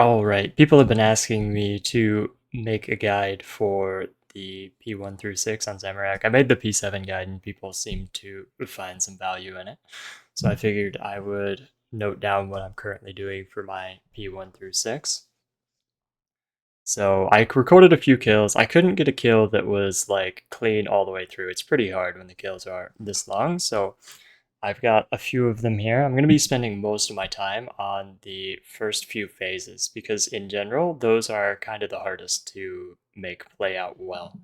Oh, right. People have been asking me to make a guide for the P1 through 6 on Zamorak. I made the P7 guide and people seem to find some value in it. So I figured I would note down what I'm currently doing for my P1 through 6. So I recorded a few kills. I couldn't get a kill that was like clean all the way through. It's pretty hard when the kills are this long. So I've got a few of them here. I'm going to be spending most of my time on the first few phases because in general, those are kind of the hardest to make play out well.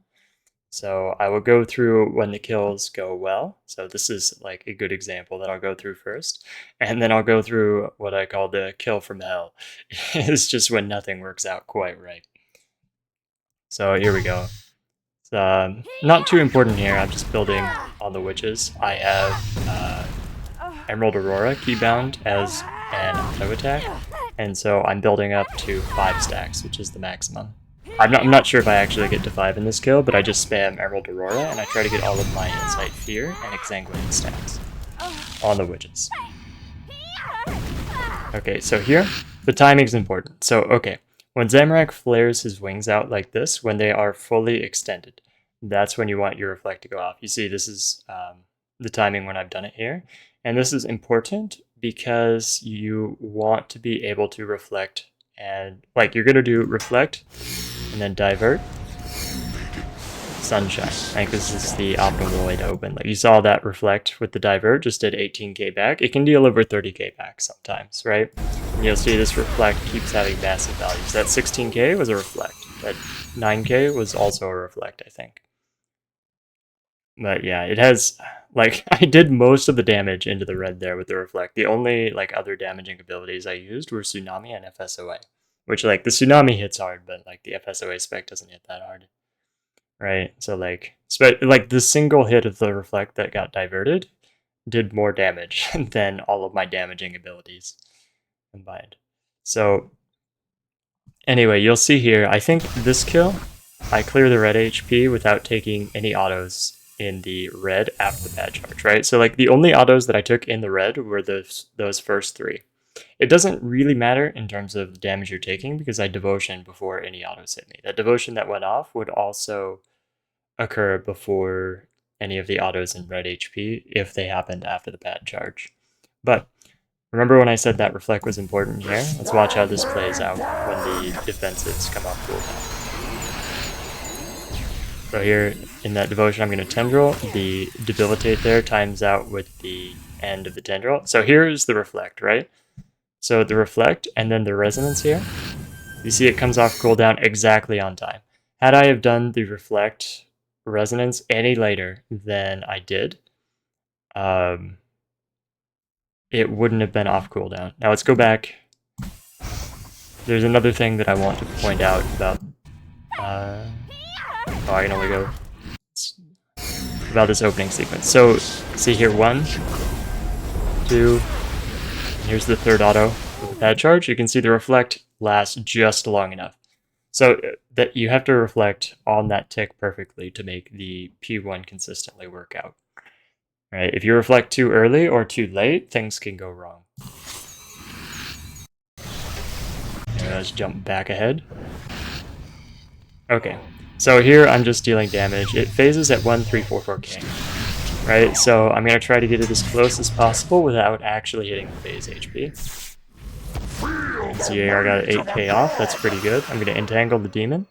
So I will go through when the kills go well. So this is like a good example that I'll go through first. And then I'll go through what I call the kill from hell. It's just when nothing works out quite right. So here we go. It's not too important here. I'm just building on the witches. I have Emerald Aurora keybound as an auto attack, and so I'm building up to 5 stacks, which is the maximum. I'm not sure if I actually get to 5 in this kill, but I just spam Emerald Aurora and I try to get all of my Insight Fear and Exsanguinate stacks on the witches. Okay, so here, the timing's important. So, okay, when Zamorak flares his wings out like this, when they are fully extended, that's when you want your reflect to go off. You see, this is the timing when I've done it here. And this is important because you want to be able to reflect and, like, you're going to do reflect and then divert, sunshine. I think this is the optimal way to open. Like, you saw that reflect with the divert just did 18k back. It can deal over 30k back sometimes, right? And you'll see this reflect keeps having massive values. That 16k was a reflect. That 9k was also a reflect, I think. But yeah, it has, like, I did most of the damage into the red there with the reflect. The only, like, other damaging abilities I used were Tsunami and FSOA. Which, like, the Tsunami hits hard, but, like, the FSOA spec doesn't hit that hard. Right? So, like, the single hit of the reflect that got diverted did more damage than all of my damaging abilities combined. So, anyway, you'll see here, I think this kill, I clear the red HP without taking any autos in the red after the bad charge, right? So like the only autos that I took in the red were those first 3. It doesn't really matter in terms of the damage you're taking because I devotion before any autos hit me. That devotion that went off would also occur before any of the autos in red HP if they happened after the bad charge. But remember when I said that reflect was important here? Let's watch how this plays out when the defensives come off cooldown. So here in that devotion, I'm going to tendril. The debilitate there times out with the end of the tendril. So here's the reflect, right? So the reflect and then the resonance here. You see it comes off cooldown exactly on time. Had I have done the reflect resonance any later than I did, it wouldn't have been off cooldown. Now let's go back. There's another thing that I want to point out about I can only go about this opening sequence. So see here, 1, 2, and here's the third auto with that charge. You can see the reflect lasts just long enough. So that you have to reflect on that tick perfectly to make the P1 consistently work out. Right? If you reflect too early or too late, things can go wrong. Let's jump back ahead. Okay, so here I'm just dealing damage. It phases at 1344k, right? So I'm going to try to get it as close as possible without actually hitting the phase HP. So here I got 8k off, that's pretty good. I'm going to entangle the demon.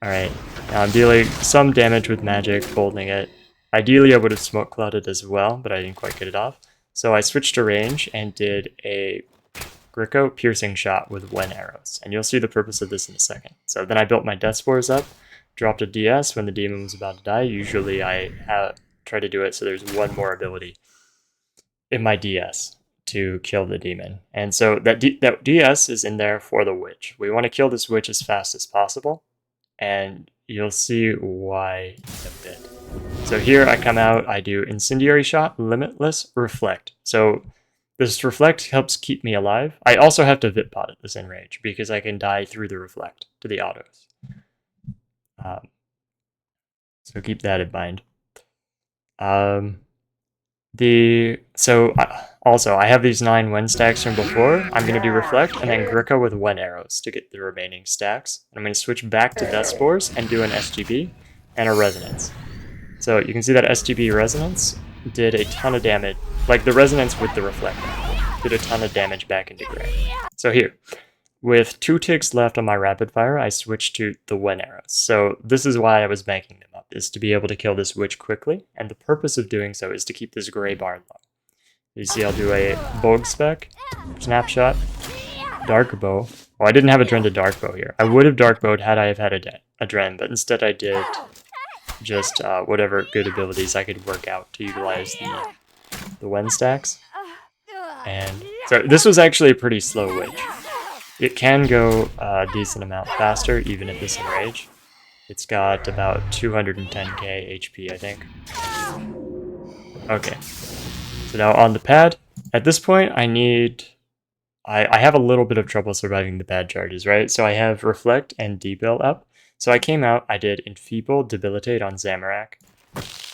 Alright, now I'm dealing some damage with magic, holding it. Ideally I would have smoke clouded as well, but I didn't quite get it off. So I switched to range and did a Gricko piercing shot with Wen arrows, and you'll see the purpose of this in a second. So then I built my Death Spores up, dropped a DS when the demon was about to die. Usually I try to do it so there's one more ability in my DS to kill the demon. And so that DS is in there for the witch. We want to kill this witch as fast as possible, and you'll see why in a bit. So here I come out, I do Incendiary Shot, Limitless, Reflect. So this reflect helps keep me alive. I also have to Vipbot at this in range because I can die through the reflect to the autos. So keep that in mind. Also, I have these 9 wind stacks from before. I'm going to do Reflect and then Gricka with 1 arrows to get the remaining stacks. And I'm going to switch back to Death Spores and do an SGB and a Resonance. So you can see that SGB Resonance did a ton of damage. Like the Resonance with the Reflect did a ton of damage back into Gray. So here, with 2 ticks left on my rapid fire, I switched to the Wen arrows. So this is why I was banking them up, is to be able to kill this witch quickly, and the purpose of doing so is to keep this gray bar low. You see I'll do a Bogue Spec, Snapshot, Dark Bow. Oh, I didn't have a Dren to Dark Bow here. I would have Dark Bowed had I have had a Dren, but instead I did just whatever good abilities I could work out to utilize the Wen stacks. And so this was actually a pretty slow witch. It can go a decent amount faster, even at this enrage. It's got about 210k HP, I think. Okay. So now on the pad, at this point I have a little bit of trouble surviving the pad charges, right? So I have Reflect and Debil up. So I came out, I did Enfeeble, Debilitate on Zamorak.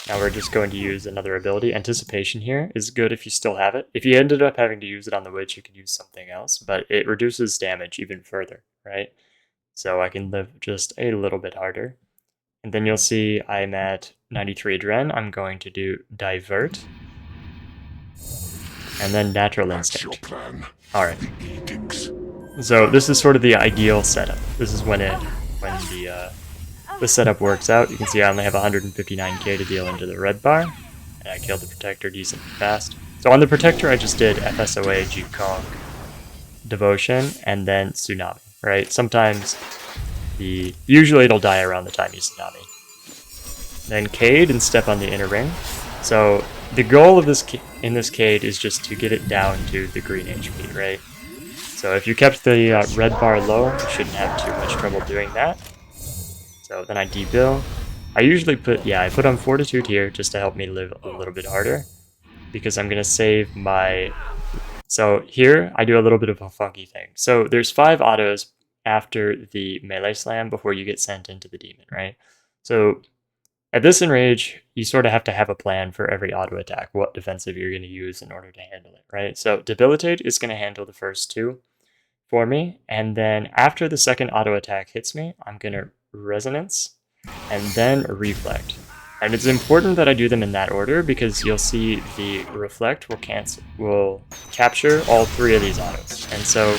Now we're just going to use another ability. Anticipation here is good if you still have it. If you ended up having to use it on the witch, you could use something else, but it reduces damage even further, right? So I can live just a little bit harder. And then you'll see I'm at 93 Adren. I'm going to do Divert. And then Natural Instinct. Alright. So this is sort of the ideal setup. This is when the setup works out. You can see I only have 159k to deal into the red bar, and I killed the Protector decently fast. So on the Protector, I just did FSOA, Jukong, Devotion, and then Tsunami, right? Sometimes usually it'll die around the time you Tsunami. Then Cade and step on the inner ring. So the goal of this in this Cade is just to get it down to the green HP, right? So if you kept the red bar low, you shouldn't have too much trouble doing that. So then I debill. I usually I put on Fortitude here just to help me live a little bit harder, because I'm going to save my... So here, I do a little bit of a funky thing. So there's 5 autos after the melee slam before you get sent into the demon, right? So at this enrage, you sort of have to have a plan for every auto attack, what defensive you're going to use in order to handle it, right? So Debilitate is going to handle the first 2 for me, and then after the second auto attack hits me, I'm going to Resonance and then Reflect. And it's important that I do them in that order, because you'll see the Reflect will capture all 3 of these autos. And so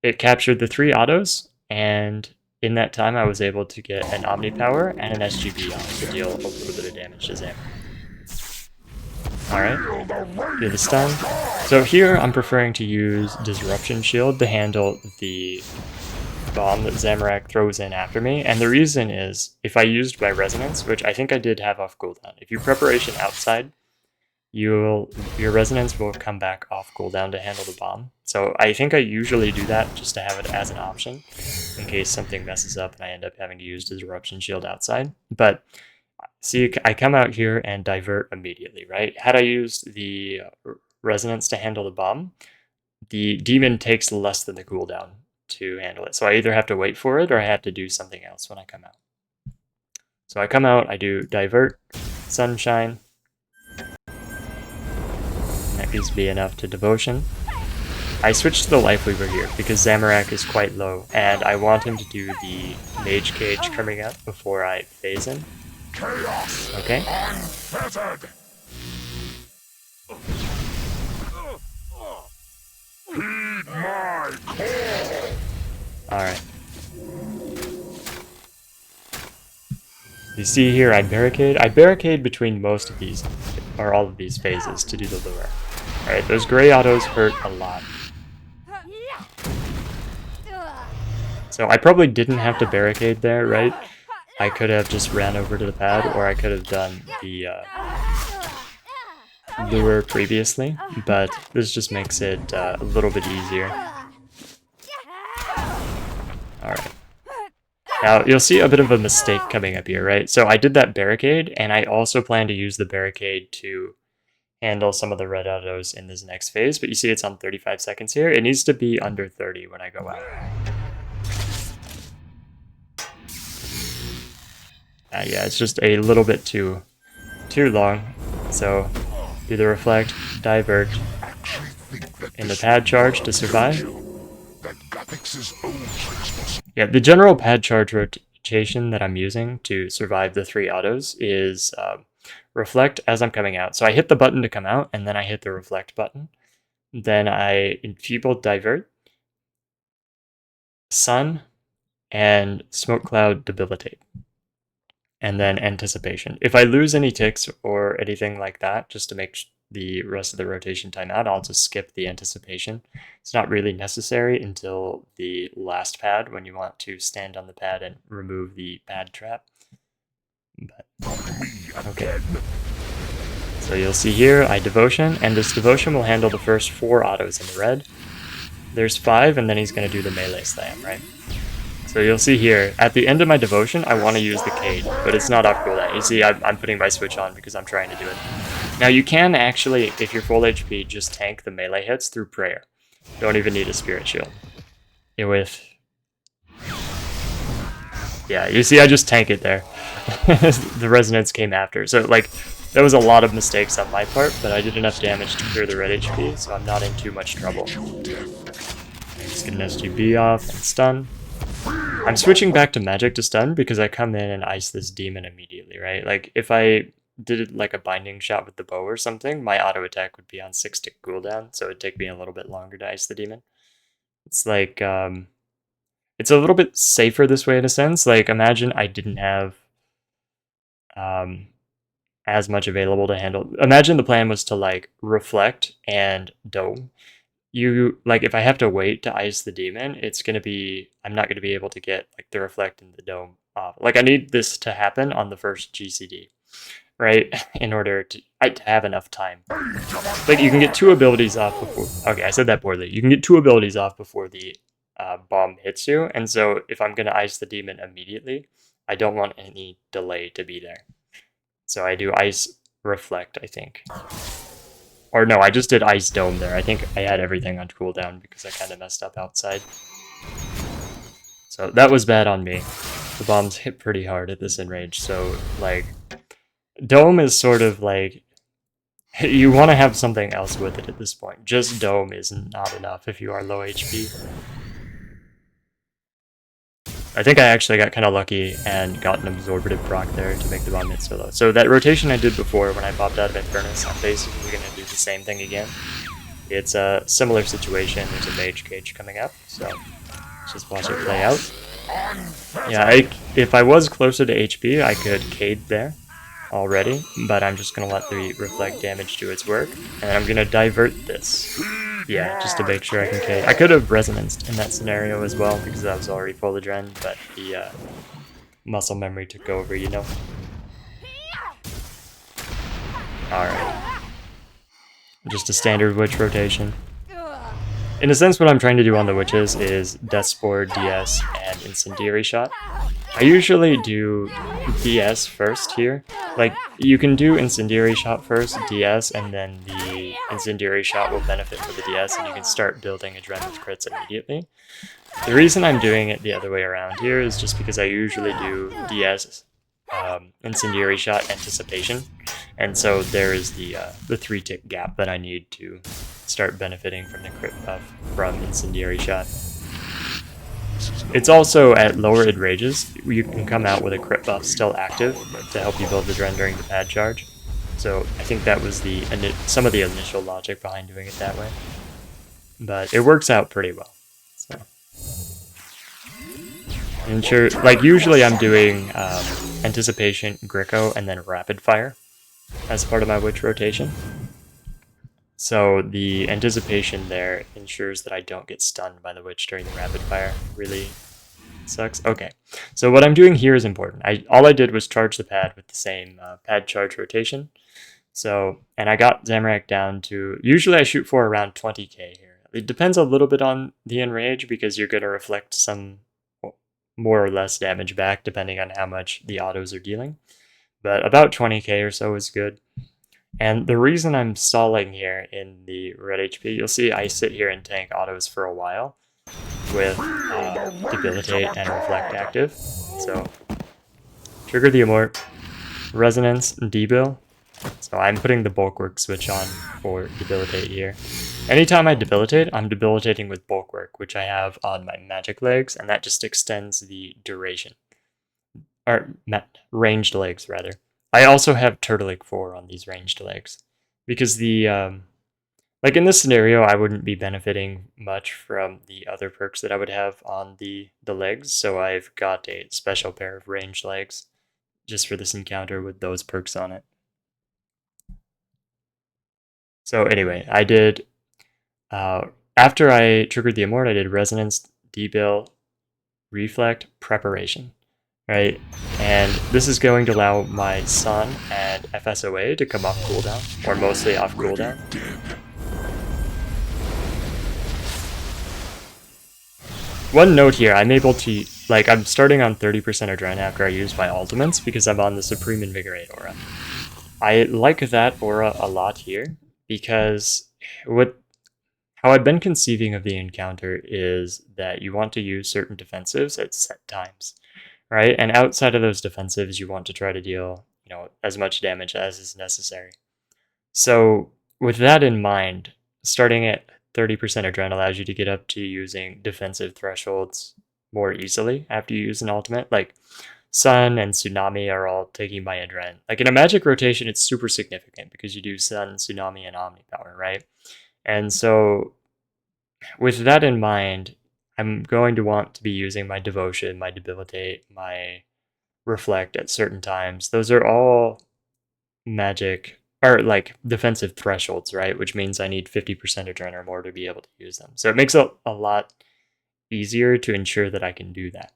it captured the 3 autos, and in that time I was able to get an Omni Power and an SGB on to deal a little bit of damage to Zam. Alright, do the stun. So here I'm preferring to use Disruption Shield to handle the bomb that Zamorak throws in after me, and the reason is, if I used my Resonance, which I think I did have off cooldown, if you Preparation outside, your Resonance will come back off cooldown to handle the bomb. So I think I usually do that just to have it as an option, in case something messes up and I end up having to use Disruption Shield outside. But see, I come out here and Divert immediately, right? Had I used the Resonance to handle the bomb, the demon takes less than the cooldown to handle it. So I either have to wait for it or I have to do something else when I come out. So I come out, I do Divert, Sunshine. That gives me enough to Devotion. I switched to the Life Weaver here because Zamorak is quite low, and I want him to do the Mage Cage coming up before I phase in. Okay. Alright. You see here I barricade. I barricade between most of these, or all of these phases to do the lure. Alright, those gray autos hurt a lot. So I probably didn't have to barricade there, right? I could have just ran over to the pad, or I could have done the lure previously, but this just makes it a little bit easier. Alright. Now, you'll see a bit of a mistake coming up here, right? So I did that barricade, and I also plan to use the barricade to handle some of the red autos in this next phase, but you see it's on 35 seconds here. It needs to be under 30 when I go out. Yeah, it's just a little bit too long. So do the reflect, divert, and the pad charge to survive. Yeah, the general pad charge rotation that I'm using to survive the 3 autos is reflect as I'm coming out. So I hit the button to come out, and then I hit the reflect button. Then I enfeeble divert, sun, and smoke cloud debilitate. And then anticipation. If I lose any ticks or anything like that, just to make the rest of the rotation time out, I'll just skip the anticipation. It's not really necessary until the last pad when you want to stand on the pad and remove the pad trap. But, okay. So you'll see here, I devotion, and this devotion will handle the first 4 autos in the red. There's 5, and then he's going to do the melee slam, right? So you'll see here, at the end of my devotion, I want to use the Cade, but it's not off cooldown. You see, I'm putting my switch on because I'm trying to do it. Now you can actually, if you're full HP, just tank the melee hits through prayer. Don't even need a spirit shield. Yeah, you see, I just tank it there. The resonance came after. So, like, that was a lot of mistakes on my part, but I did enough damage to clear the red HP, so I'm not in too much trouble. Just get an SGB off and stun. I'm switching back to magic to stun because I come in and ice this demon immediately, right? Like, if I did like a binding shot with the bow or something, my auto attack would be on 6 tick cooldown, so it'd take me a little bit longer to ice the demon. It's like, it's a little bit safer this way in a sense. Like, imagine I didn't have as much available to handle. Imagine the plan was to like reflect and dome. Like, if I have to wait to ice the demon, I'm not gonna be able to get like the reflect and the dome off. Like, I need this to happen on the first GCD, right? In order to have enough time. Like, you can get 2 abilities off before. Okay, I said that poorly. You can get 2 abilities off before the bomb hits you, and so if I'm gonna ice the demon immediately, I don't want any delay to be there. So I do ice reflect, I think. Or no, I just did ice dome there. I think I had everything on cooldown because I kind of messed up outside. So that was bad on me. The bombs hit pretty hard at this enrage, so like, dome is sort of like, you want to have something else with it at this point. Just dome is not enough if you are low HP. I think I actually got kind of lucky and got an absorbative proc there to make the bomb hit so low. So that rotation I did before when I popped out of Infernus, I'm basically going to do the same thing again. It's a similar situation. There's a mage cage coming up, so let's just watch it play out. Yeah, if I was closer to HP, I could Cade there already, but I'm just going to let the reflect damage do its work, and I'm going to divert this. Yeah, just to make sure I can Cade. I could have resonanced in that scenario as well, because I was already full adren, but the muscle memory took over, you know? Alright. Just a standard witch rotation. In a sense, what I'm trying to do on the witches is Death Spore, DS, and Incendiary Shot. I usually do DS first here. Like, you can do Incendiary Shot first, DS, and then the Incendiary Shot will benefit for the DS, and you can start building Adrenaline crits immediately. The reason I'm doing it the other way around here is just because I usually do DS, Incendiary Shot, Anticipation, and so there is the 3-tick gap that I need to start benefiting from the crit buff from Incendiary Shot. It's also at lower enrages, you can come out with a crit buff still active to help you build the Dren during the pad charge. So I think that was some of the initial logic behind doing it that way. But it works out pretty well. So. And sure, like usually I'm doing Anticipation, Greco, and then Rapid Fire as part of my witch rotation. So the Anticipation there ensures that I don't get stunned by the witch during the Rapid Fire. Really sucks. Okay, so what I'm doing here is important. All I did was charge the pad with the same pad charge rotation. So, and I got zamorak down to, usually I shoot for around 20k here. It depends a little bit on the enrage because you're going to reflect some more or less damage back depending on how much the autos are dealing. But about 20k or so is good. And the reason I'm stalling here in the red HP, you'll see I sit here and tank autos for a while with Debilitate and Reflect active. So, trigger the Amort, Resonance, Debil, So I'm putting the bulwark switch on for debilitate here. Anytime I debilitate, I'm debilitating with bulwark, which I have on my magic legs, and that just extends the duration. Or ranged legs, rather. I also have Turtleic 4 on these ranged legs. Because like in this scenario, I wouldn't be benefiting much from the other perks that I would have on the legs, so I've got a special pair of ranged legs just for this encounter with those perks on it. So anyway, I did, after I triggered the Immort, I did Resonance, Debil, Reflect, Preparation, right? And this is going to allow my Sun and FSOA to come off cooldown, or mostly off cooldown. One note here, I'm able to, like, I'm starting on 30% Adren after I use my ultimates because I'm on the Supreme Invigorate aura. I like that aura a lot here because how I've been conceiving of the encounter is that you want to use certain defensives at set times, right? And outside of those defensives, you want to try to deal, as much damage as is necessary. So with that in mind, starting at 30% Adren allows you to get up to using defensive thresholds more easily after you use an ultimate. Like Sun and Tsunami are all taking my Adren. Like in a magic rotation, it's super significant because you do Sun, Tsunami, and Omni Power, right? And so with that in mind, I'm going to want to be using my Devotion, my Debilitate, my Reflect at certain times. Those are all magic or like defensive thresholds, right? Which means I need 50% Adren or more to be able to use them. So it makes it a lot easier to ensure that I can do that.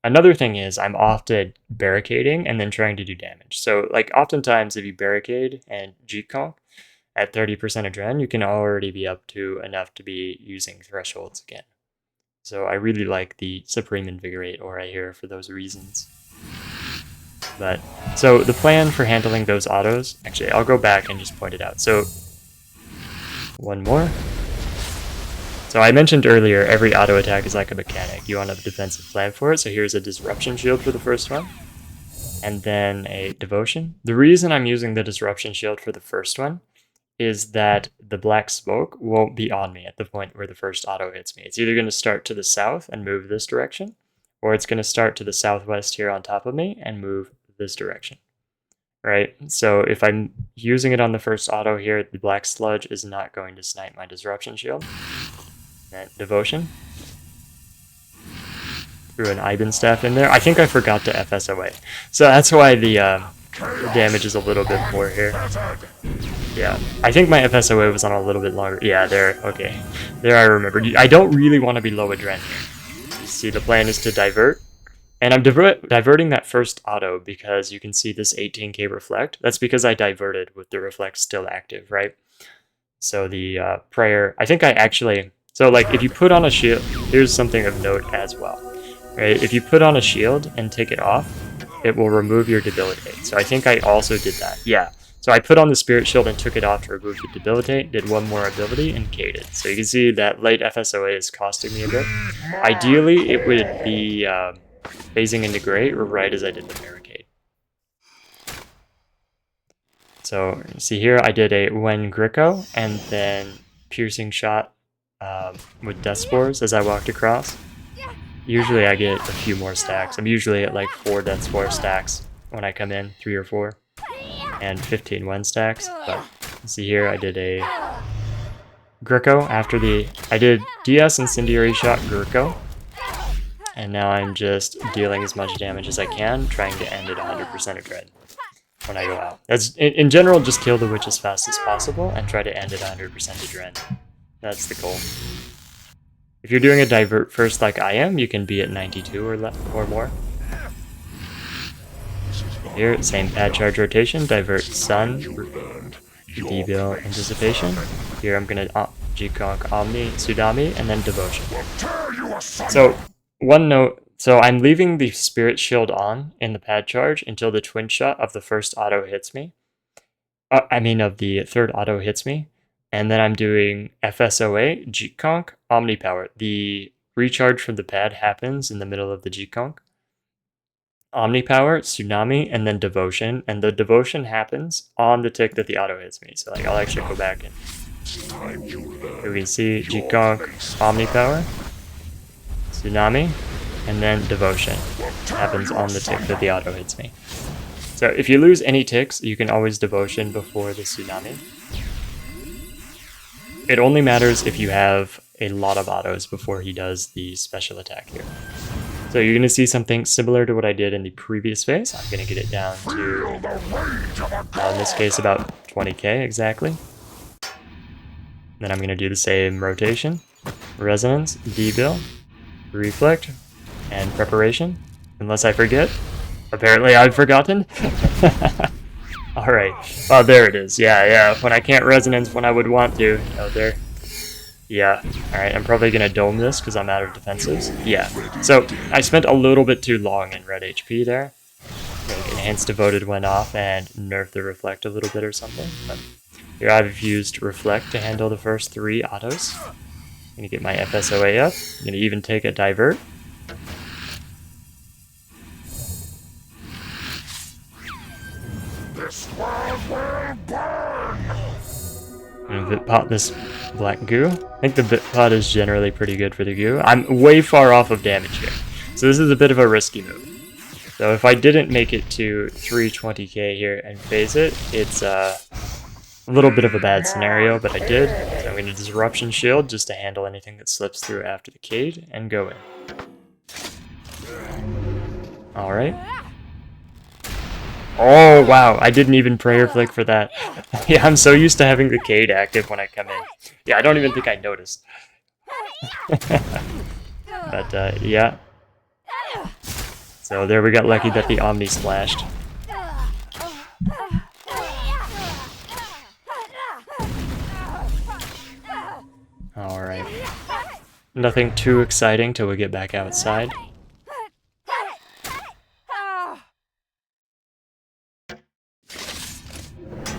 Another thing is I'm often barricading and then trying to do damage. So like oftentimes if you barricade and G-Conk at 30% Adren, you can already be up to enough to be using thresholds again. So I really like the Supreme Invigorate aura here for those reasons. But so the plan for handling those autos, actually I'll go back and just point it out. So one more. So I mentioned earlier every auto attack is like a mechanic. You want a defensive plan for it. So here's a Disruption Shield for the first one. And then a Devotion. The reason I'm using the Disruption Shield for the first one is that the black smoke won't be on me at the point where the first auto hits me. It's either going to start to the south and move this direction, or it's going to start to the southwest here on top of me and move this direction, right? So if I'm using it on the first auto here, the black sludge is not going to snipe my Disruption Shield. And Devotion. Threw an Iben Staff in there. I think I forgot to FSOA. So that's why the damage is a little bit more here. Yeah, I think my FSOA was on a little bit longer. Yeah, there, okay. There I remember. I don't really want to be low Adren here. You see, the plan is to divert. And I'm diverting that first auto because you can see this 18k reflect. That's because I diverted with the reflect still active, right? So the prayer, I think I actually, so like if you put on a shield, here's something of note as well, right? If you put on a shield and take it off, it will remove your debilitate. So I think I also did that. Yeah. So I put on the Spirit Shield and took it off to remove the debilitate, did one more ability, and K'd. So you can see that late FSOA is costing me a bit. Ideally, it would be phasing into Great right as I did the barricade. So you see here, I did a Wen Gricko and then Piercing Shot with Death Spores as I walked across. Usually I get a few more stacks. I'm usually at like 4 Death Spore stacks when I come in, 3 or 4. And 15 Wen stacks, but see here I did a Gricko after I did DS Incendiary Shot Gricko, and now I'm just dealing as much damage as I can, trying to end at 100% of Dread when I go out. That's, in general, just kill the witch as fast as possible and try to end at 100% of Dread. That's the goal. If you're doing a divert first like I am, you can be at 92 or more. Here, same pad charge rotation, divert Sun, Debil, Anticipation. Here I'm gonna G-Conk, Omni, Tsunami, and then Devotion. So, one note, so I'm leaving the Spirit Shield on in the pad charge until the twin shot of the first auto hits me. Of the third auto hits me. And then I'm doing FSOA, G-Conk, Omni Power. The recharge from the pad happens in the middle of the G-Conk. Omni Power, Tsunami, and then Devotion. And the Devotion happens on the tick that the auto hits me. So like I'll actually go back and you can see Jikong, Omni Power, Tsunami, and then Devotion happens on the tick that the auto hits me. So if you lose any ticks, you can always Devotion before the Tsunami. It only matters if you have a lot of autos before he does the special attack here. So you're going to see something similar to what I did in the previous phase. I'm going to get it down to, in this case, about 20k exactly. Then I'm going to do the same rotation, resonance, debill, reflect, and preparation. Unless I forget. Apparently I've forgotten. Alright. Oh, there it is. Yeah. When I can't resonance when I would want to. Oh, there. Yeah. Alright, I'm probably going to dome this because I'm out of defensives. Yeah. So, I spent a little bit too long in red HP there. Like, Enhanced Devoted went off and nerfed the Reflect a little bit or something. But here I've used Reflect to handle the first 3 autos. I'm going to get my FSOA up. I'm going to even take a Divert. This world will burn! I'm going to Vitpot this black goo. I think the Vitpot is generally pretty good for the goo. I'm way far off of damage here. So this is a bit of a risky move. So if I didn't make it to 320k here and phase it, it's a little bit of a bad scenario, but I did. So I'm going to Disruption Shield just to handle anything that slips through after the Cade and go in. Alright. Oh, wow, I didn't even Prayer Flick for that. Yeah, I'm so used to having the Cade active when I come in. Yeah, I don't even think I noticed. But, yeah. So there we got lucky that the Omni splashed. Alright. Nothing too exciting till we get back outside.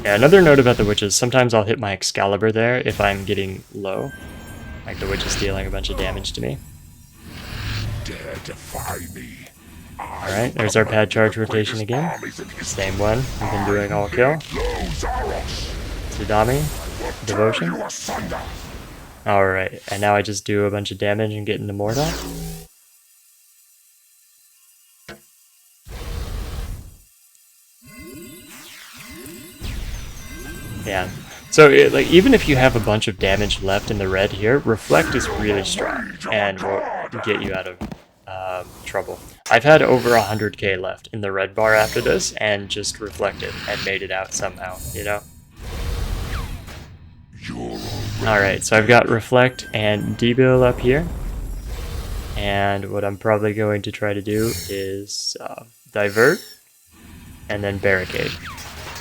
Yeah, another note about the witches, sometimes I'll hit my Excalibur there if I'm getting low. Like the witch is dealing a bunch of damage to me. Dare defy me. Alright, there's our pad charge rotation again. Same one, we've been doing all kill. Tsunami, Devotion. Alright, and now I just do a bunch of damage and get into Mortal. Yeah, so like even if you have a bunch of damage left in the red here, Reflect is really strong and will get you out of trouble. I've had over 100k left in the red bar after this and just reflected and made it out somehow, you know? Alright, so I've got Reflect and Debill up here. And what I'm probably going to try to do is Divert and then Barricade.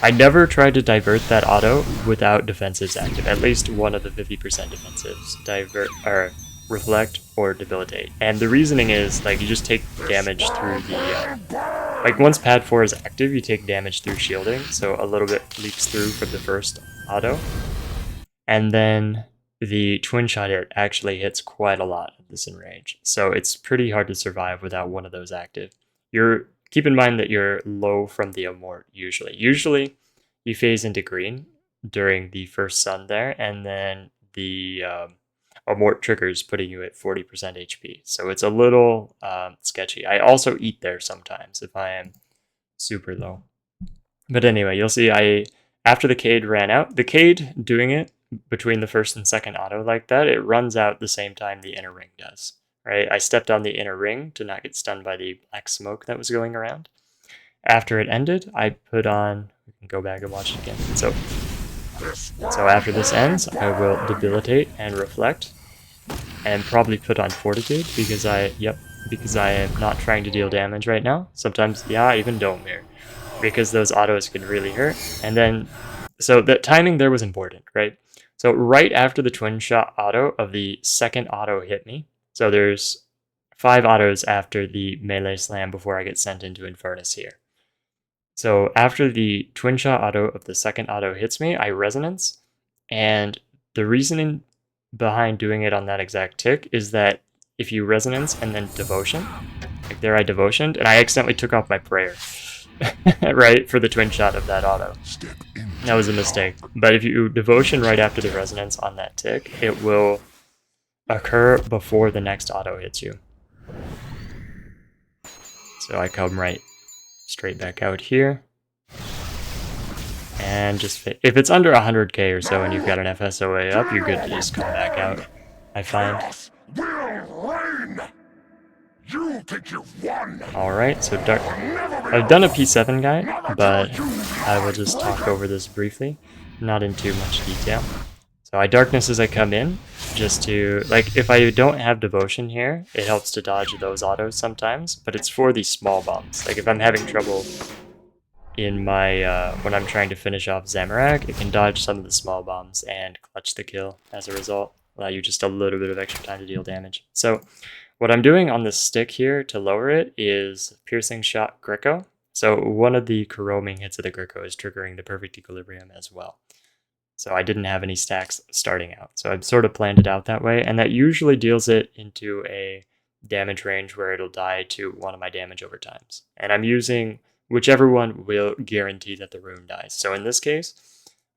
I never tried to divert that auto without defensives active. At least one of the 50% defensives divert or reflect or debilitate. And the reasoning is like you just take damage through the like once pad 4 is active, you take damage through shielding, so a little bit leaks through from the first auto. And then the twin shot hit actually hits quite a lot of this in range. So it's pretty hard to survive without one of those active. Keep in mind that you're low from the Amort usually. Usually you phase into green during the first sun there, and then the Amort triggers putting you at 40% HP. So it's a little sketchy. I also eat there sometimes if I am super low. But anyway, you'll see after the Cade ran out, the Cade doing it between the first and second auto like that, it runs out the same time the inner ring does. Right, I stepped on the inner ring to not get stunned by the black smoke that was going around. After it ended, I put on, we can go back and watch it again. So after this ends, I will debilitate and reflect, and probably put on fortitude because I am not trying to deal damage right now. Sometimes, yeah, even dome here, because those autos can really hurt. And then, so the timing there was important, right? So right after the twin shot auto of the second auto hit me. So there's 5 autos after the melee slam before I get sent into Infernus here. So after the twin shot auto of the second auto hits me, I resonance. And the reasoning behind doing it on that exact tick is that if you resonance and then devotion, Like there I devotioned, and I accidentally took off my prayer. Right, for the twin shot of that auto. That was a mistake. But if you devotion right after the resonance on that tick, it will occur before the next auto hits you. So I come right straight back out here. And just if it's under 100k or so and you've got an FSOA up, you're good to just come back out, I find. You think you've won. Alright, so dark. I've done a P7 guide, but I will just talk over this briefly, not in too much detail. So I darkness as I come in, just to, like, if I don't have devotion here, it helps to dodge those autos sometimes, but it's for these small bombs. Like if I'm having trouble in my, when I'm trying to finish off Zamorak, it can dodge some of the small bombs and clutch the kill as a result, allow you just a little bit of extra time to deal damage. So what I'm doing on this stick here to lower it is Piercing Shot Greco. So one of the roaming hits of the Greco is triggering the perfect equilibrium as well. So I didn't have any stacks starting out. So I've sort of planned it out that way, and that usually deals it into a damage range where it'll die to one of my damage over times. And I'm using whichever one will guarantee that the rune dies. So in this case,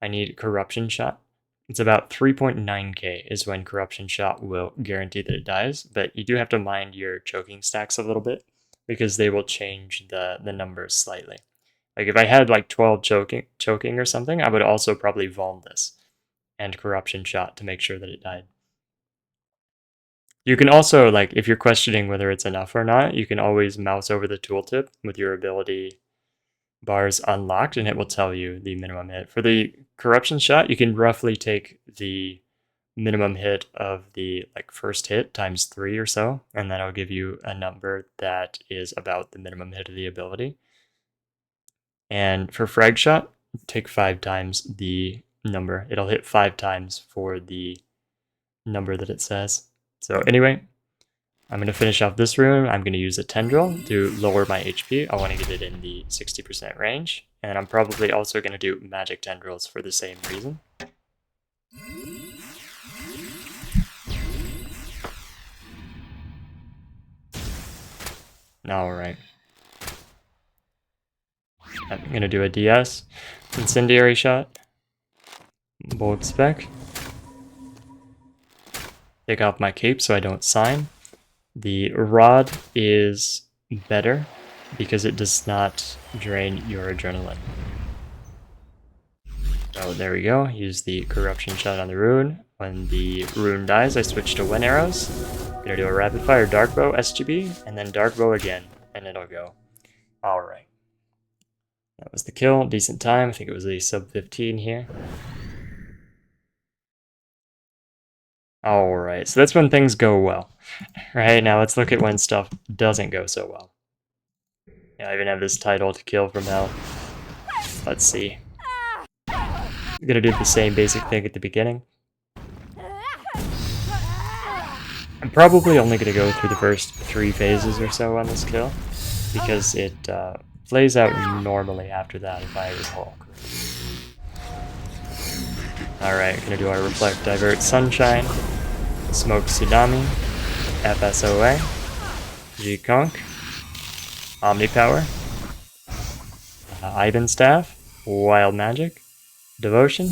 I need Corruption Shot. It's about 3.9k is when Corruption Shot will guarantee that it dies, but you do have to mind your choking stacks a little bit because they will change the numbers slightly. Like if I had like 12 choking or something, I would also probably Vuln this and Corruption Shot to make sure that it died. You can also, like, if you're questioning whether it's enough or not, you can always mouse over the tooltip with your ability bars unlocked and it will tell you the minimum hit. For the Corruption Shot, you can roughly take the minimum hit of the first hit times 3 or so, and that'll give you a number that is about the minimum hit of the ability. And for Frag Shot, take 5 times the number. It'll hit 5 times for the number that it says. So anyway, I'm going to finish off this rune. I'm going to use a Tendril to lower my HP. I want to get it in the 60% range. And I'm probably also going to do magic tendrils for the same reason. Alright. I'm going to do a DS. Incendiary Shot. Bold Spec. Take off my cape so I don't sign. The rod is better because it does not drain your adrenaline. So there we go. Use the Corruption Shot on the rune. When the rune dies, I switch to Wind Arrows. Gonna do a Rapid Fire Dark Bow SGB, and then Dark Bow again, and it'll go. Alright. That was the kill. Decent time. I think it was a sub 15 here. Alright, so that's when things go well. Right, now let's look at when stuff doesn't go so well. Yeah, I even have this title to kill from hell. Let's see. I'm gonna do the same basic thing at the beginning. I'm probably only gonna go through the first 3 phases or so on this kill, because it plays out normally after that if I recall correctly. Alright, gonna do our Reflect, Divert, Sunshine, Smoke Tsunami, FSOA, G-Conk, Omnipower, Ivan Staff, Wild Magic, Devotion,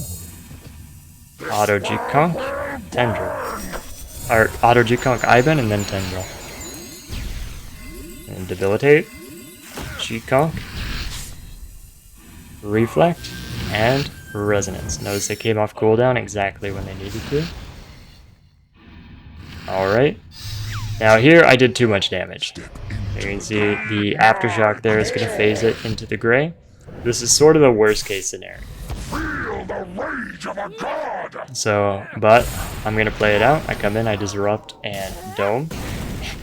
Auto G-Conk, Tendril. Or Auto G-Conk Ivan and then Tendril. And Debilitate, G-Conk, Reflect, and Resonance. Notice they came off cooldown exactly when they needed to. Alright. Now here I did too much damage. You can see the Aftershock there is going to phase it into the gray. This is sort of the worst case scenario. Feel the rage of a god. So, but I'm going to play it out. I come in, I Disrupt, and Dome.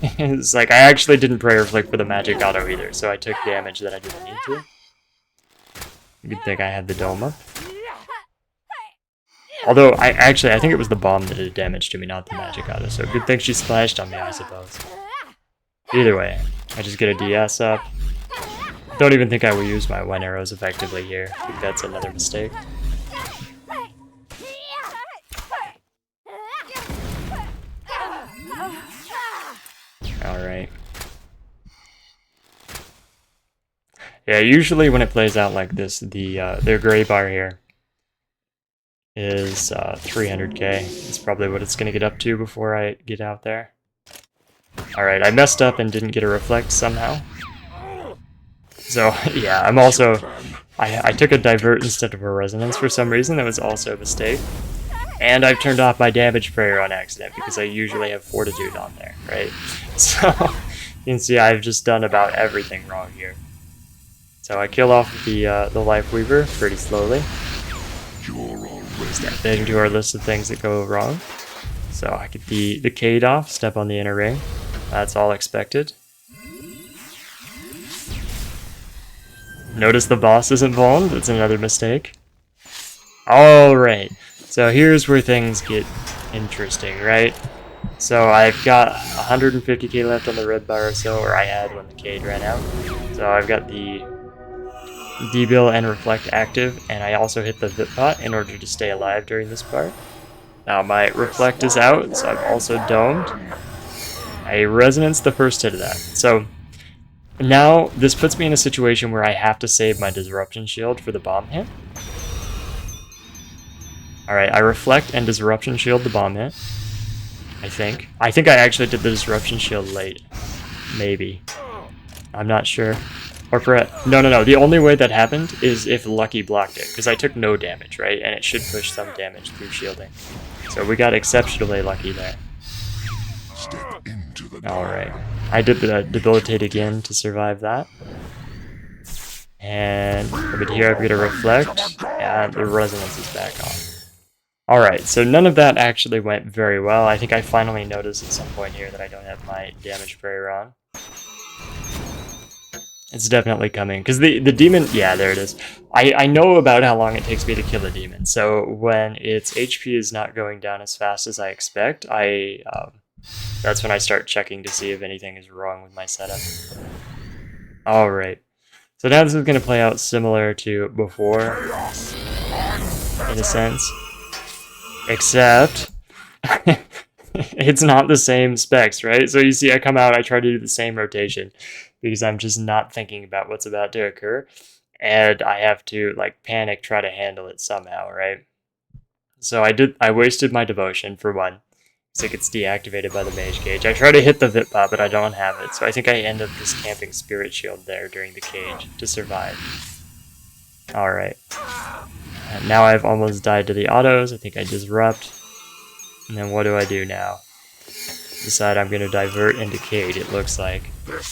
It's like I actually didn't Prayer Flick for the magic auto either, so I took damage that I didn't need to. Good thing I had the Dome up. Although, I think it was the bomb that did damage to me, not the magic auto, so good thing she splashed on me, I suppose. Either way, I just get a DS up. Don't even think I will use my Wind Arrows effectively here. I think that's another mistake. Alright. Yeah, usually when it plays out like this, the gray bar here is 300k. It's probably what it's going to get up to before I get out there. Alright, I messed up and didn't get a reflect somehow. So, yeah, I'm also... I took a divert instead of a resonance for some reason. That was also a mistake. And I've turned off my damage prayer on accident because I usually have fortitude on there, right? So, you can see I've just done about everything wrong here. So I kill off the Life Weaver pretty slowly. Step into our list of things that go wrong. So I get the Cade off, step on the inner ring. That's all expected. Notice the boss isn't vulned. That's another mistake. Alright, so here's where things get interesting, right? So I've got 150k left on the red bar or so, or I had when the Cade ran out. So I've got the Debil and Reflect active, and I also hit the Vip Pot in order to stay alive during this part. Now my Reflect is out, so I'm also domed. I Resonance the first hit of that. So now this puts me in a situation where I have to save my Disruption Shield for the bomb hit. Alright, I Reflect and Disruption Shield the bomb hit. I think. I think I actually did the Disruption Shield late. Maybe. I'm not sure. Or no. The only way that happened is if Lucky blocked it, because I took no damage, right? And it should push some damage through shielding. So we got exceptionally lucky there. Alright. I did the Debilitate again to survive that. And over here I've got a Reflect, and the Resonance is back on. Alright, so none of that actually went very well. I think I finally noticed at some point here that I don't have my damage prayer on. It's definitely coming, because the demon, yeah, there it is. I know about how long it takes me to kill a demon, so when its HP is not going down as fast as I expect, that's when I start checking to see if anything is wrong with my setup. Alright, so now this is going to play out similar to before, in a sense, except it's not the same specs, right? So you see I come out, I try to do the same rotation, because I'm just not thinking about what's about to occur, and I have to, like, panic, try to handle it somehow, right? So I wasted my devotion, for one, so it gets deactivated by the Mage Cage. I try to hit the Vip Pot, but I don't have it, so I think I end up just camping Spirit Shield there during the cage to survive. Alright. Now I've almost died to the autos, I think I Disrupt, and then what do I do now? Decide I'm going to divert into Cade, it looks like.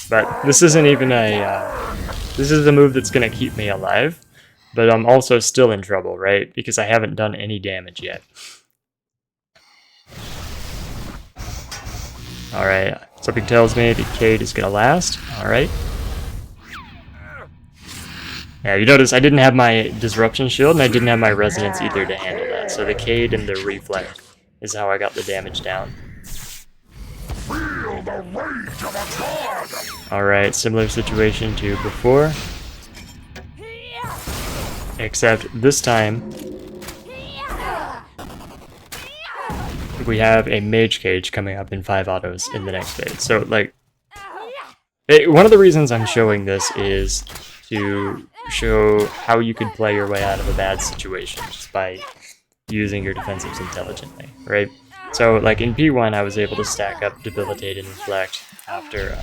But this isn't even a... this is the move that's going to keep me alive, but I'm also still in trouble, right? Because I haven't done any damage yet. Alright, something tells me the Cade is going to last. Alright. Yeah, you notice I didn't have my Disruption Shield, and I didn't have my Resonance either to handle that. So the Cade and the Reflect is how I got the damage down. Feel the rage of a god! Alright, similar situation to before. Except this time we have a Mage Cage coming up in 5 autos in the next phase. So, like, one of the reasons I'm showing this is to show how you could play your way out of a bad situation just by using your defensives intelligently, right? So, like, in P1, I was able to stack up Debilitate and Reflect after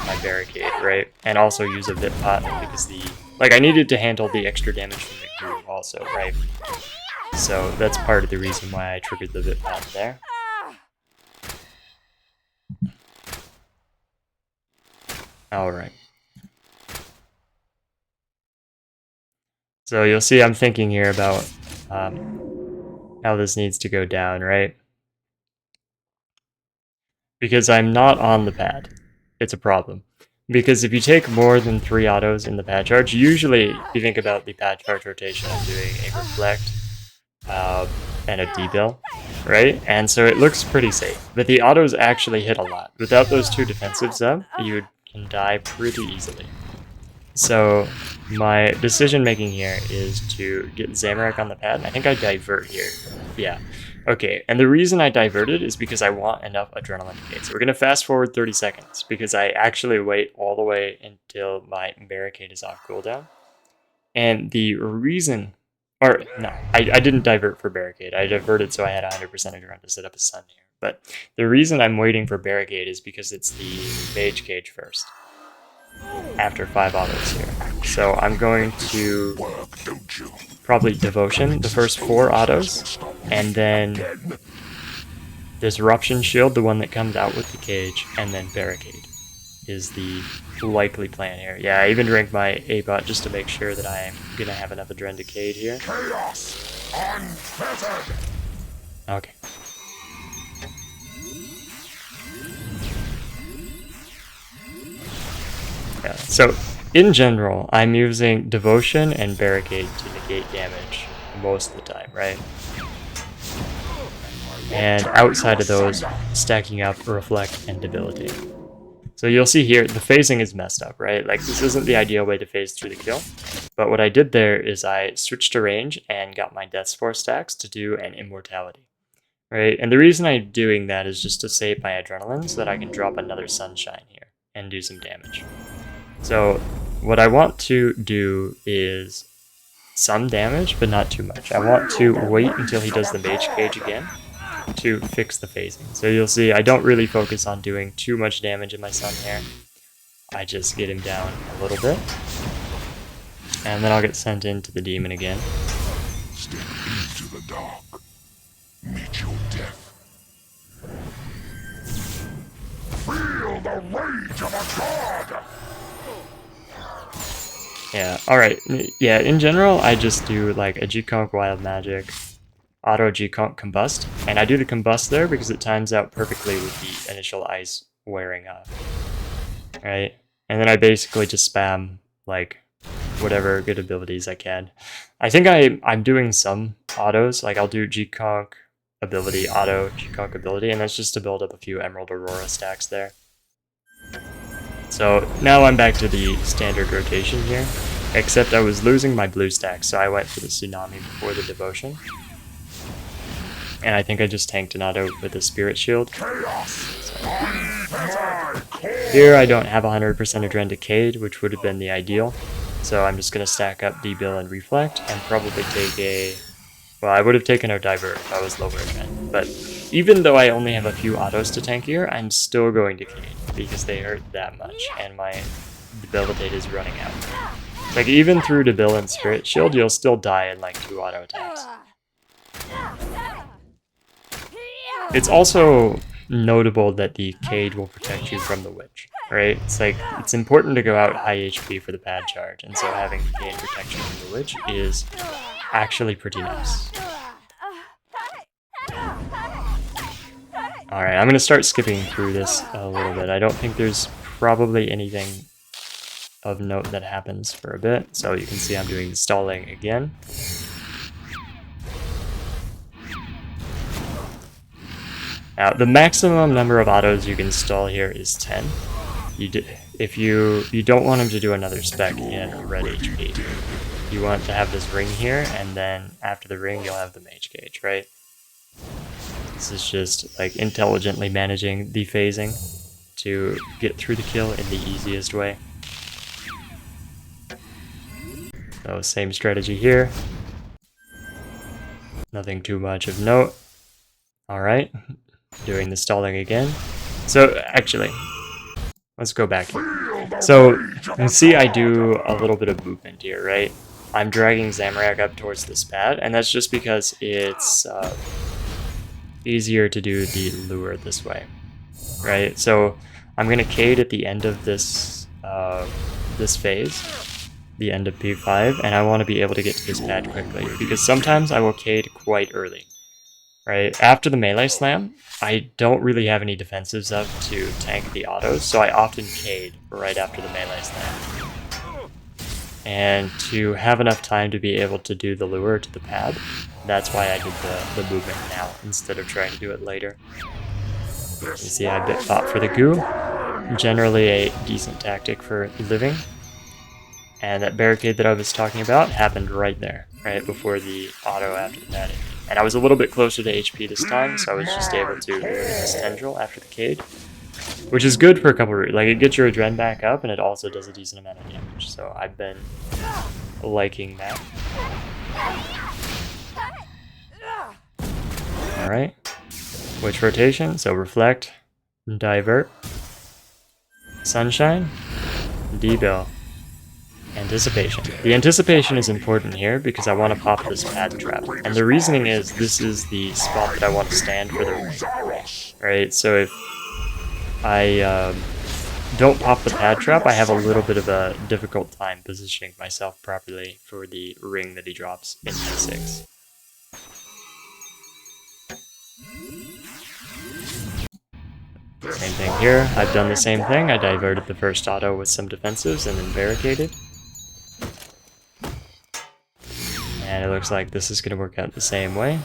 my Barricade, right? And also use a Vip Pot because I needed to handle the extra damage from the crew also, right? So that's part of the reason why I triggered the Vip Pot there. Alright. So you'll see I'm thinking here about how this needs to go down, right? Because I'm not on the pad. It's a problem. Because if you take more than 3 autos in the pad charge, usually if you think about the pad charge rotation, I'm doing a Reflect and a Debil, right? And so it looks pretty safe. But the autos actually hit a lot. Without those 2 defensives up, you can die pretty easily. So my decision making here is to get Zamorak on the pad. I think I divert here. Yeah. Okay, and the reason I diverted is because I want enough adrenaline to cade. So we're going to fast forward 30 seconds because I actually wait all the way until my barricade is off cooldown. And the reason, or no, I didn't divert for barricade. I diverted so I had 100% adrenaline to set up a sun here. But the reason I'm waiting for barricade is because it's the mage cage first. After 5 autos here. So I'm going to probably devotion the first 4 autos, and then disruption shield, the one that comes out with the cage, and then barricade is the likely plan here. Yeah, I even drank my A-bot just to make sure that I'm gonna have enough adrenaline to cade here. Chaos unfettered. Okay. Yeah, so in general, I'm using devotion and barricade to negate damage most of the time, right? And outside of those, stacking up reflect and debilitate. So you'll see here, the phasing is messed up, right? Like, this isn't the ideal way to phase through the kill. But what I did there is I switched to range and got my Death Spore stacks to do an immortality, right? And the reason I'm doing that is just to save my adrenaline so that I can drop another sunshine here and do some damage. So what I want to do is some damage, but not too much. I want to wait until he does the mage cage again to fix the phasing. So you'll see I don't really focus on doing too much damage in my sun here. I just get him down a little bit. And then I'll get sent into the demon again. Step into the dark. Meet your death. Feel the rage of a god! Yeah, alright. Yeah, in general, I just do like a G-Conk Wild Magic, auto G-Conk Combust, and I do the Combust there because it times out perfectly with the initial ice wearing off. Right? And then I basically just spam, like, whatever good abilities I can. I think I'm doing some autos, like I'll do G-Conk ability, auto G-Conk ability, and that's just to build up a few Emerald Aurora stacks there. So now I'm back to the standard rotation here, except I was losing my blue stack, so I went for the Tsunami before the Devotion. And I think I just tanked an auto with a Spirit Shield. So here I don't have 100% Adren Decayed, which would have been the ideal. So I'm just going to stack up Debil and Reflect, and probably take a... Well, I would have taken a Divert if I was lower Adren, but even though I only have a few autos to tank here, I'm still going to Cade, because they hurt that much, and my Debilitate is running out. Like, even through Debil and Spirit Shield, you'll still die in like 2 auto attacks. It's also notable that the Cade will protect you from the Witch, right? It's like, it's important to go out high HP for the pad charge, and so having the Cade protection from the Witch is actually pretty nice. Alright, I'm going to start skipping through this a little bit. I don't think there's probably anything of note that happens for a bit, so you can see I'm doing the stalling again. Now, the maximum number of autos you can stall here is 10. If you don't want him to do another spec in red HP. You want to have this ring here, and then after the ring you'll have the mage cage, right? This is just like intelligently managing the phasing to get through the kill in the easiest way. So same strategy here. Nothing too much of note. Alright, doing the stalling again. So actually, let's go back here. So you can see I do a little bit of movement here, right? I'm dragging Zamorak up towards this pad, and that's just because it's easier to do the lure this way, right? So I'm going to Cade at the end of this this phase, the end of P5, and I want to be able to get to this pad quickly, because sometimes I will Cade quite early, right? After the melee slam, I don't really have any defensives up to tank the autos, so I often Cade right after the melee slam. And to have enough time to be able to do the lure to the pad, that's why I did the movement now, instead of trying to do it later. You see I bit fought for the goo, generally a decent tactic for living. And that barricade that I was talking about happened right there, right before the auto after the pad. And I was a little bit closer to HP this time, so I was just able to ruin this tendril after the Cade. Which is good for a couple of reasons. Like, it gets your Adren back up, and it also does a decent amount of damage. So I've been liking that. Alright. Witch rotation, so reflect, divert, sunshine, debill, anticipation. The anticipation is important here because I want to pop this pad trap. And the reasoning is this is the spot that I want to stand for the ring. Right, so if I don't pop the pad trap, I have a little bit of a difficult time positioning myself properly for the ring that he drops in T6. Same thing here. I've done the same thing. I diverted the first auto with some defensives and then barricaded. And it looks like this is going to work out the same way.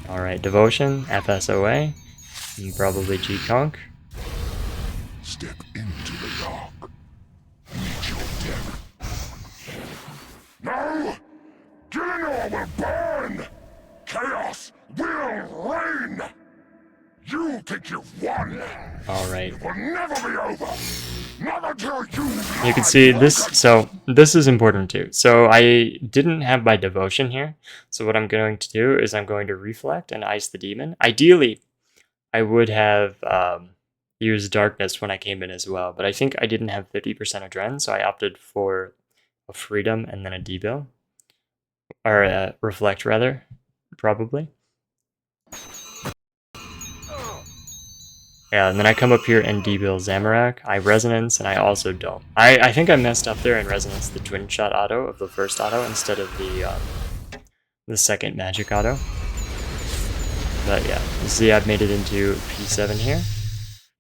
Alright, Devotion, FSOA, and probably G-Conk. Step into the dark. Meet your death. No! Gillinor will burn! Chaos will reign! You think you've won! Alright. It will never be over! Not until You can see this, so this is important too. So I didn't have my Devotion here, so what I'm going to do is I'm going to Reflect and Ice the Demon. Ideally, I would have used Darkness when I came in as well, but I think I didn't have 50% Adren, so I opted for a Freedom and then a Debill. Or a Reflect, rather, probably. Yeah, and then I come up here and debill Zamorak. I Resonance, and I also don't. I think I messed up there and Resonance the Twin Shot auto of the first auto instead of the second magic auto. But yeah, you see I've made it into P7 here.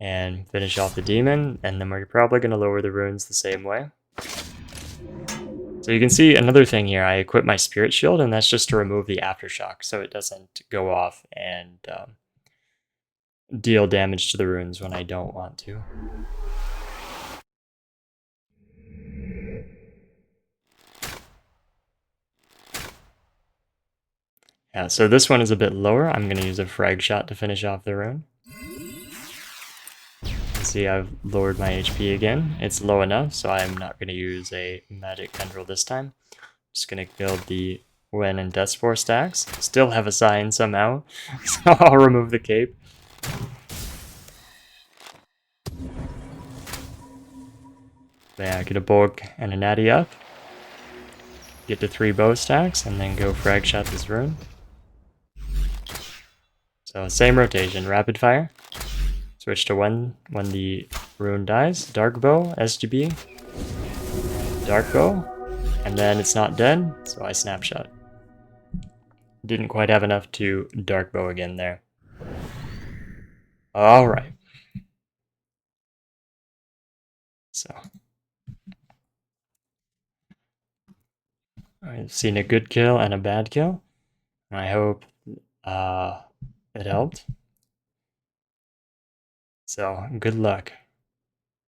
And finish off the demon, and then we're probably going to lower the runes the same way. So you can see another thing here, I equip my Spirit Shield, and that's just to remove the Aftershock, so it doesn't go off and deal damage to the runes when I don't want to. Yeah, so this one is a bit lower. I'm going to use a Frag Shot to finish off the rune. See, I've lowered my HP again. It's low enough, so I'm not going to use a Magic Tendril this time. Just going to build the Wen and Death Spore stacks. Still have a sign somehow, so I'll remove the cape. Yeah, get a Bulk and a Natty up. Get to 3 bow stacks, and then go Frag Shot this rune. So same rotation, Rapid Fire. Switch to when the rune dies. Dark Bow, SGB. Dark Bow. And then it's not dead, so I Snapshot. Didn't quite have enough to Dark Bow again there. Alright. So. I've seen a good kill and a bad kill. I hope it helped. So, good luck.